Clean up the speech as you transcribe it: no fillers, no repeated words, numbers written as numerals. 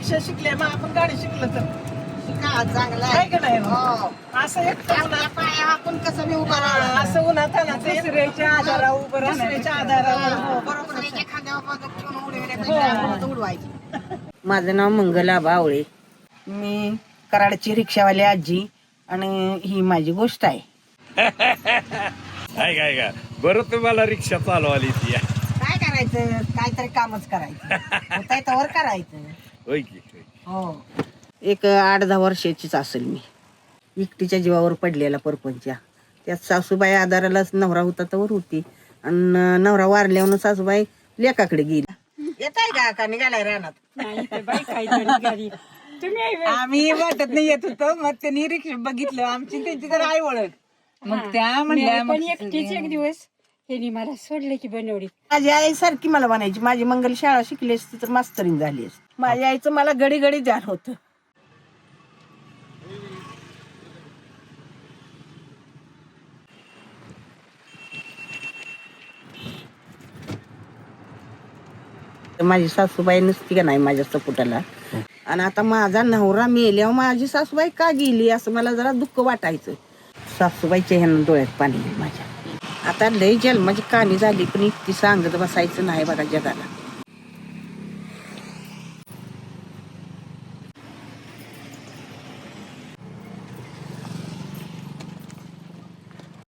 रिक्षा शिकले मग आपण गाडी शिकलो तर शिका चांगला काय आहे. का नाही हो. असं एकटं आपल्या पायावर आपण कसं बी उभा राहणार. असं उन्हात दुसऱ्याच्या आधारावर उभं दुसऱ्याच्या आधारावर हो बरोबर आहे. दुसऱ्याच्या खांद्यावर पाय ठेवून हो. उडविण्यापेक्षा आपणच उडवायची. माझं नाव मंगला बावळे. मी कराडची रिक्षावाली आजी आणि ही माझी गोष्ट आहे. काय काय काय बरं तुम्हाला रिक्षा चालवाली ती काय करायचं काहीतरी कामच करायचं होतंय तवर करायचं. होय की होय. हो. एक 8-10 वर्षाचीच असेल मी. एकटीच्या जीवावर पडलेला परपंचा. त्यात सासूबाई आधारालाच नवरा होता तर होती आणि नवरा वारल्यावर सासूबाई लेकाकडे गेली. येत आहे का निघालाय रानात. आम्ही वाटत नाही येत होतो मग त्यांनी रिक्षा बघितलं आमची त्यांची तर आई ओळख मग त्या म्हणल्या पण एकटीच एक दिवस त्यांनी मला सोडले की बनवली. माझी आई सारखी मला म्हणायची माझी मंगल शाळा शिकली असती तर मास्तरीन झाली असती. माझ्या आईचं मला घडी घडी ध्यान होतं. माझी सासूबाई नसती का नाही माझ्या सपोटाला. आणि आता माझा नवरा मेल्यावर माझी सासूबाई का गेली असं मला जरा दुःख वाटायचं. सासूबाईच्या ह्यानं डोळ्यात पाणी माझ्या. आता लय जन्माची कहाणी झाली पण इतकी सांगत बसायचं नाही बघा जगाला.